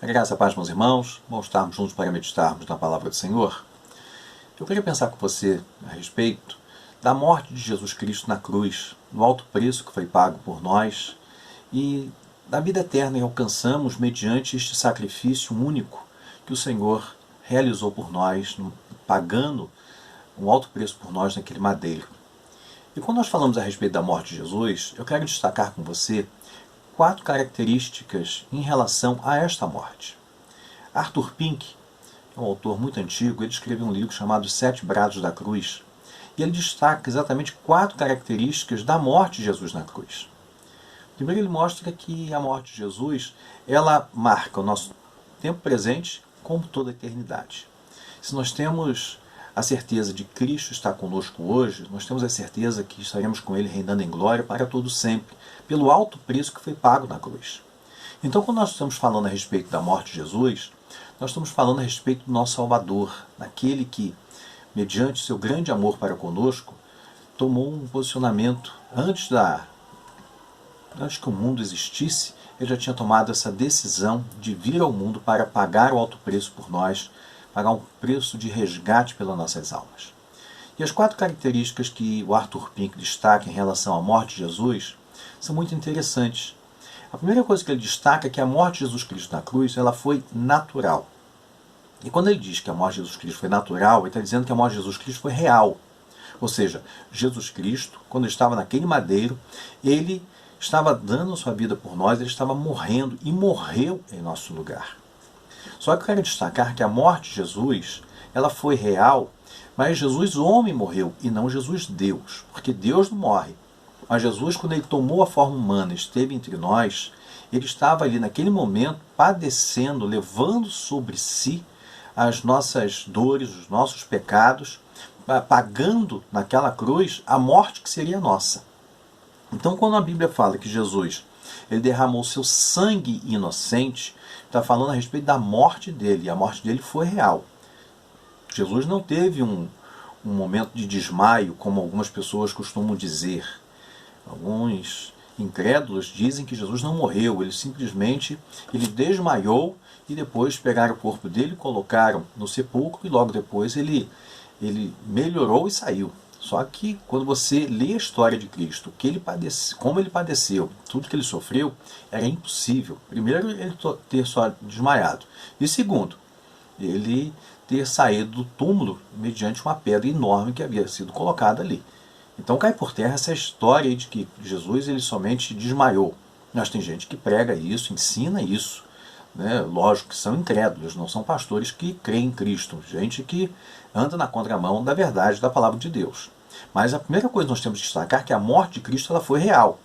A graça, a paz, meus irmãos, bom estarmos juntos para meditarmos na palavra do Senhor. Eu queria pensar com você a respeito da morte de Jesus Cristo na cruz, do alto preço que foi pago por nós e da vida eterna que alcançamos mediante este sacrifício único que o Senhor realizou por nós, pagando um alto preço por nós naquele madeiro. E quando nós falamos a respeito da morte de Jesus, eu quero destacar com você 4 características em relação a esta morte. Arthur Pink, é um autor muito antigo, ele escreveu um livro chamado Os 7 Brados da Cruz, e ele destaca exatamente 4 características da morte de Jesus na cruz. Primeiro, ele mostra que a morte de Jesus, ela marca o nosso tempo presente como toda a eternidade. Se nós temos a certeza de Cristo estar conosco hoje, nós temos a certeza que estaremos com Ele reinando em glória para todo sempre, pelo alto preço que foi pago na cruz. Então, quando nós estamos falando a respeito da morte de Jesus, nós estamos falando a respeito do nosso Salvador, daquele que, mediante seu grande amor para conosco, tomou um posicionamento antes que o mundo existisse. Ele já tinha tomado essa decisão de vir ao mundo para pagar o alto preço por nós, pagar um preço de resgate pelas nossas almas. E as 4 características que o Arthur Pink destaca em relação à morte de Jesus são muito interessantes. A primeira coisa que ele destaca é que a morte de Jesus Cristo na cruz, ela foi natural. E quando ele diz que a morte de Jesus Cristo foi natural, ele está dizendo que a morte de Jesus Cristo foi real. Ou seja, Jesus Cristo, quando ele estava naquele madeiro, ele estava dando a sua vida por nós, ele estava morrendo e morreu em nosso lugar. Só que eu quero destacar que a morte de Jesus, ela foi real, mas Jesus homem morreu e não Jesus Deus, porque Deus não morre. Mas Jesus, quando ele tomou a forma humana, esteve entre nós, ele estava ali naquele momento padecendo, levando sobre si as nossas dores, os nossos pecados, pagando naquela cruz a morte que seria nossa. Então, quando a Bíblia fala que Jesus ele derramou seu sangue inocente, está falando a respeito da morte dele, e a morte dele foi real. Jesus não teve um momento de desmaio, como algumas pessoas costumam dizer. Alguns incrédulos dizem que Jesus não morreu, ele simplesmente desmaiou e depois pegaram o corpo dele, colocaram no sepulcro e logo depois ele melhorou e saiu. Só que quando você lê a história de Cristo, como ele padeceu, tudo que ele sofreu, era impossível. Primeiro, ele ter só desmaiado. E segundo, ele ter saído do túmulo mediante uma pedra enorme que havia sido colocada ali. Então cai por terra essa história de que Jesus ele somente desmaiou. Mas tem gente que prega isso, ensina isso. Né? Lógico que são incrédulos, não são pastores que creem em Cristo. Gente que anda na contramão da verdade da palavra de Deus. Mas a primeira coisa que nós temos que destacar é que a morte de Cristo ela foi real.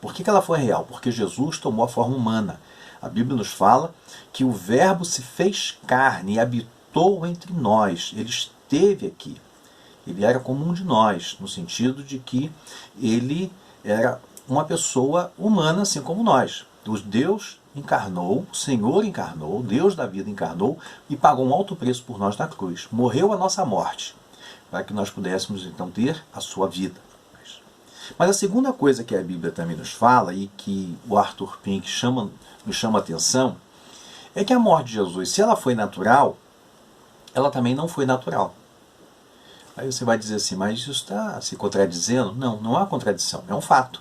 Por que ela foi real? Porque Jesus tomou a forma humana. A Bíblia nos fala que o Verbo se fez carne e habitou entre nós. Ele esteve aqui. Ele era como um de nós, no sentido de que ele era uma pessoa humana, assim como nós. O Deus encarnou, o Senhor encarnou, o Deus da vida encarnou e pagou um alto preço por nós na cruz. Morreu a nossa morte, para que nós pudéssemos então ter a sua vida. Mas a segunda coisa que a Bíblia também nos fala, e que o Arthur Pink nos chama a atenção, é que a morte de Jesus, se ela foi natural, ela também não foi natural. Aí você vai dizer assim, mas isso está se contradizendo? Não, não há contradição, é um fato.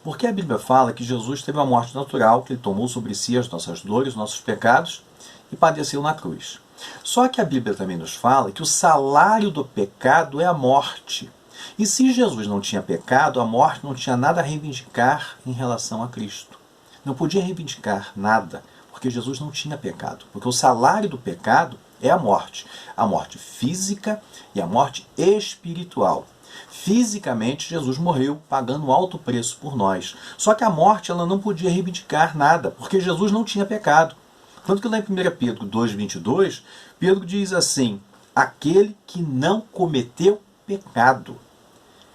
Porque a Bíblia fala que Jesus teve uma morte natural, que ele tomou sobre si as nossas dores, os nossos pecados, e padeceu na cruz. Só que a Bíblia também nos fala que o salário do pecado é a morte. E se Jesus não tinha pecado, a morte não tinha nada a reivindicar em relação a Cristo. Não podia reivindicar nada, porque Jesus não tinha pecado. Porque o salário do pecado é a morte física e a morte espiritual. Fisicamente, Jesus morreu pagando um alto preço por nós. Só que a morte ela não podia reivindicar nada, porque Jesus não tinha pecado. Tanto que lá em 1 Pedro 2,22, Pedro diz assim, aquele que não cometeu pecado.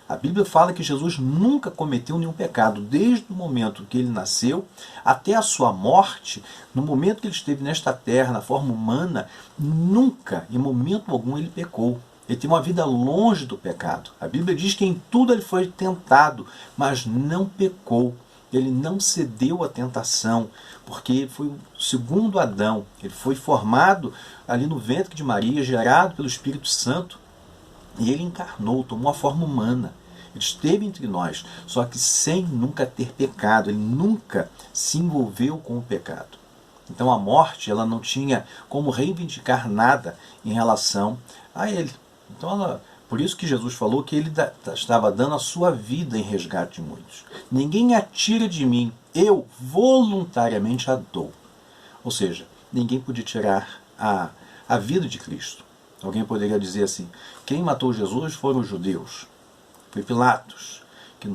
A Bíblia fala que Jesus nunca cometeu nenhum pecado, desde o momento que ele nasceu até a sua morte, no momento que ele esteve nesta terra, na forma humana, nunca, em momento algum, ele pecou. Ele tem uma vida longe do pecado. A Bíblia diz que em tudo ele foi tentado, mas não pecou. Ele não cedeu à tentação. porque foi o segundo Adão. Ele foi formado ali no ventre de Maria, gerado pelo Espírito Santo, e ele encarnou, tomou a forma humana. Ele esteve entre nós, só que sem nunca ter pecado. Ele nunca se envolveu com o pecado. Então a morte, ela não tinha como reivindicar nada em relação a ele. Então por isso que Jesus falou que ele estava dando a sua vida em resgate de muitos. Ninguém a tira de mim, eu voluntariamente a dou. Ou seja, ninguém podia tirar a vida de Cristo. Alguém poderia dizer assim, quem matou Jesus foram os judeus. Foi Pilatos, que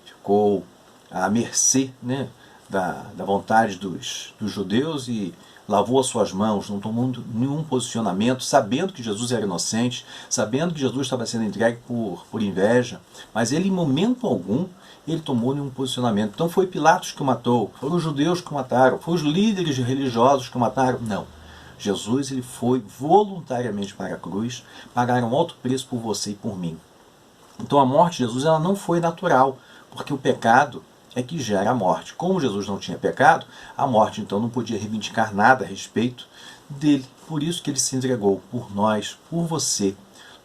ficou à mercê, né, da vontade dos judeus e lavou as suas mãos, não tomou nenhum posicionamento, sabendo que Jesus era inocente, sabendo que Jesus estava sendo entregue por inveja, mas ele em momento algum ele tomou nenhum posicionamento. Então foi Pilatos que o matou, foram os judeus que o mataram, foram os líderes religiosos que o mataram. Não. Jesus ele foi voluntariamente para a cruz, pagar um alto preço por você e por mim. Então a morte de Jesus ela não foi natural, porque o pecado é que gera a morte. Como Jesus não tinha pecado, a morte então não podia reivindicar nada a respeito dele. Por isso que ele se entregou por nós, por você.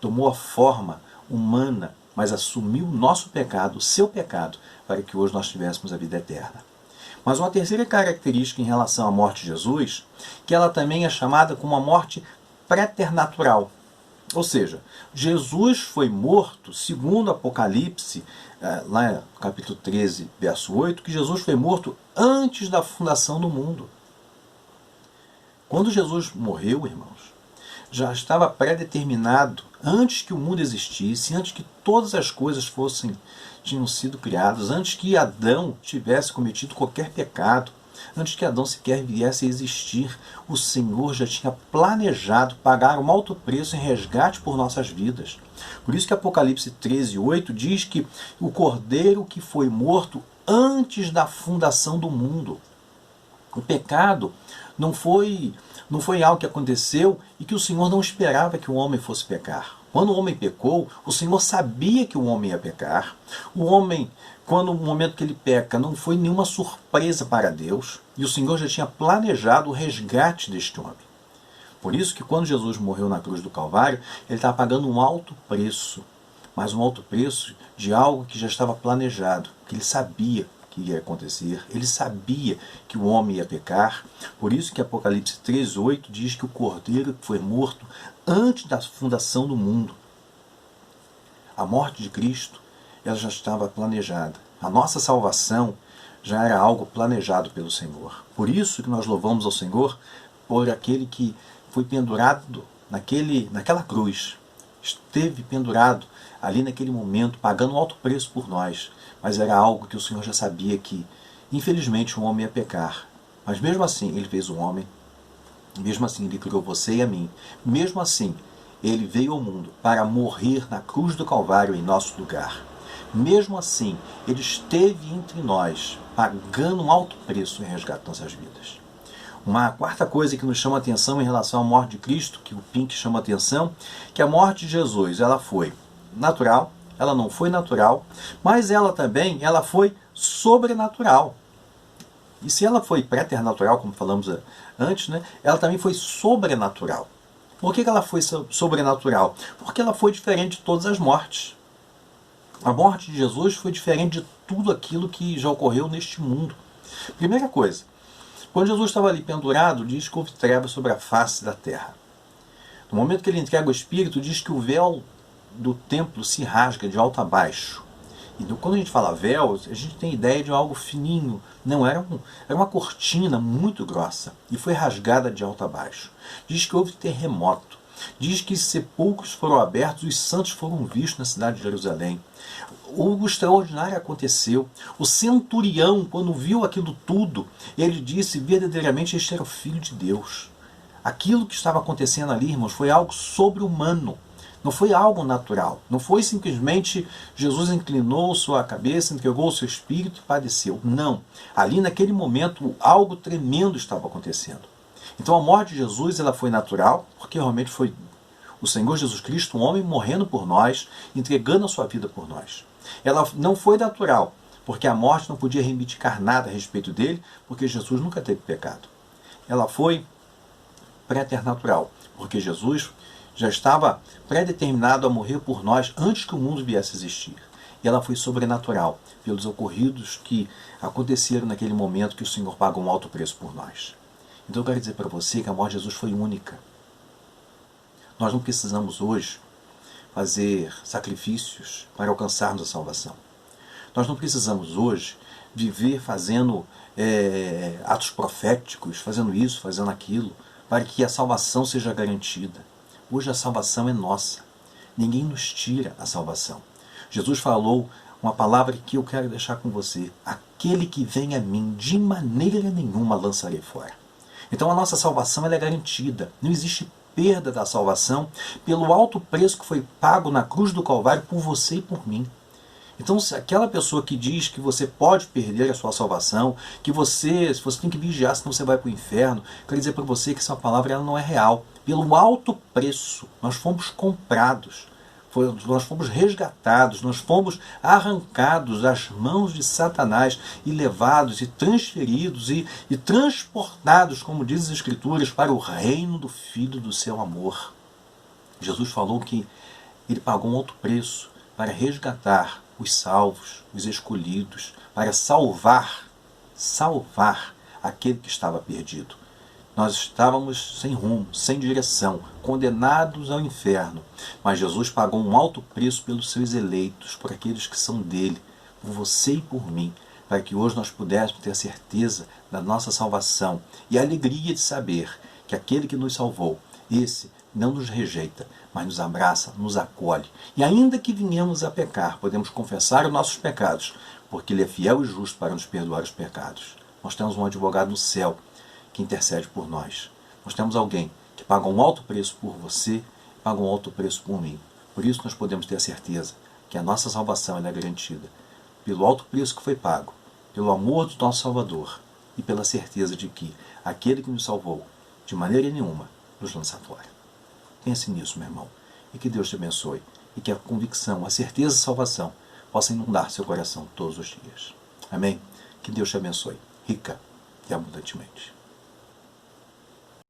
Tomou a forma humana, mas assumiu o nosso pecado, o seu pecado, para que hoje nós tivéssemos a vida eterna. Mas uma terceira característica em relação à morte de Jesus, que ela também é chamada como uma morte preternatural. Ou seja, Jesus foi morto, segundo Apocalipse, lá no capítulo 13, verso 8, que Jesus foi morto antes da fundação do mundo. Quando Jesus morreu, irmãos, já estava predeterminado, antes que o mundo existisse, antes que todas as coisas tinham sido criadas, antes que Adão tivesse cometido qualquer pecado, antes que Adão sequer viesse a existir, o Senhor já tinha planejado pagar um alto preço em resgate por nossas vidas. Por isso que Apocalipse 13, 8 diz que o Cordeiro que foi morto antes da fundação do mundo. O pecado não foi algo que aconteceu e que o Senhor não esperava que o homem fosse pecar. Quando o homem pecou, o Senhor sabia que o homem ia pecar. O homem, no momento que ele peca, não foi nenhuma surpresa para Deus. E o Senhor já tinha planejado o resgate deste homem. Por isso que quando Jesus morreu na cruz do Calvário, ele estava pagando um alto preço. Mas um alto preço de algo que já estava planejado, que ele sabia que ia acontecer. Ele sabia que o homem ia pecar. Por isso que Apocalipse 3:8 diz que o Cordeiro foi morto antes da fundação do mundo. A morte de Cristo, ela já estava planejada. A nossa salvação já era algo planejado pelo Senhor. Por isso que nós louvamos ao Senhor por aquele que foi pendurado naquela cruz. Esteve pendurado ali naquele momento, pagando um alto preço por nós. Mas era algo que o Senhor já sabia que, infelizmente, o homem ia pecar. Mas mesmo assim, ele fez o homem. Mesmo assim, ele criou você e a mim. Mesmo assim, ele veio ao mundo para morrer na cruz do Calvário em nosso lugar. Mesmo assim, ele esteve entre nós, pagando um alto preço em resgate de nossas vidas. Uma quarta coisa que nos chama a atenção em relação à morte de Cristo, que o Pink chama a atenção, que a morte de Jesus, ela foi natural, ela não foi natural, mas ela foi sobrenatural. E se ela foi preternatural, como falamos antes, né, ela também foi sobrenatural. Por que ela foi sobrenatural? Porque ela foi diferente de todas as mortes. A morte de Jesus foi diferente de tudo aquilo que já ocorreu neste mundo. Primeira coisa, quando Jesus estava ali pendurado, diz que houve trevas sobre a face da terra. No momento que ele entrega o Espírito, diz que o véu do templo se rasga de alto a baixo. E quando a gente fala véu, a gente tem ideia de algo fininho. Não, era uma cortina muito grossa e foi rasgada de alto a baixo. Diz que houve terremoto. Diz que sepulcros foram abertos e os santos foram vistos na cidade de Jerusalém. O extraordinário aconteceu. O centurião, quando viu aquilo tudo, ele disse verdadeiramente este era o Filho de Deus. Aquilo que estava acontecendo ali, irmãos, foi algo sobre-humano. Não foi algo natural. Não foi simplesmente Jesus inclinou sua cabeça, entregou o seu espírito e padeceu. Não. Ali naquele momento algo tremendo estava acontecendo. Então a morte de Jesus ela foi natural, porque realmente foi o Senhor Jesus Cristo, um homem morrendo por nós, entregando a sua vida por nós. Ela não foi natural, porque a morte não podia reivindicar nada a respeito dele, porque Jesus nunca teve pecado. Ela foi preternatural, porque Jesus já estava predeterminado a morrer por nós antes que o mundo viesse a existir. E ela foi sobrenatural, pelos ocorridos que aconteceram naquele momento que o Senhor pagou um alto preço por nós. Então eu quero dizer para você que a morte de Jesus foi única. Nós não precisamos hoje fazer sacrifícios para alcançarmos a salvação. Nós não precisamos hoje viver fazendo atos proféticos, fazendo isso, fazendo aquilo, para que a salvação seja garantida. Hoje a salvação é nossa. Ninguém nos tira a salvação. Jesus falou uma palavra que eu quero deixar com você. Aquele que vem a mim, de maneira nenhuma lançarei fora. Então a nossa salvação ela é garantida. Não existe perda da salvação pelo alto preço que foi pago na cruz do Calvário por você e por mim. Então, se aquela pessoa que diz que você pode perder a sua salvação, que você tem que vigiar, senão você vai para o inferno, quero dizer para você que essa palavra ela não é real. Pelo alto preço, nós fomos comprados, nós fomos resgatados, nós fomos arrancados das mãos de Satanás e levados e transferidos e transportados, como diz as Escrituras, para o reino do Filho do seu amor. Jesus falou que ele pagou um alto preço para resgatar os salvos, os escolhidos, para salvar aquele que estava perdido. Nós estávamos sem rumo, sem direção, condenados ao inferno. Mas Jesus pagou um alto preço pelos seus eleitos, por aqueles que são dele, por você e por mim, para que hoje nós pudéssemos ter a certeza da nossa salvação e a alegria de saber que aquele que nos salvou, esse não nos rejeita, mas nos abraça, nos acolhe. E ainda que venhamos a pecar, podemos confessar os nossos pecados, porque Ele é fiel e justo para nos perdoar os pecados. Nós temos um advogado no céu que intercede por nós. Nós temos alguém que paga um alto preço por você, paga um alto preço por mim. Por isso nós podemos ter a certeza que a nossa salvação é garantida pelo alto preço que foi pago, pelo amor do nosso Salvador e pela certeza de que aquele que nos salvou, de maneira nenhuma, nos lança fora. Pense nisso, meu irmão, e que Deus te abençoe, e que a convicção, a certeza de salvação possa inundar seu coração todos os dias. Amém? Que Deus te abençoe, rica e abundantemente.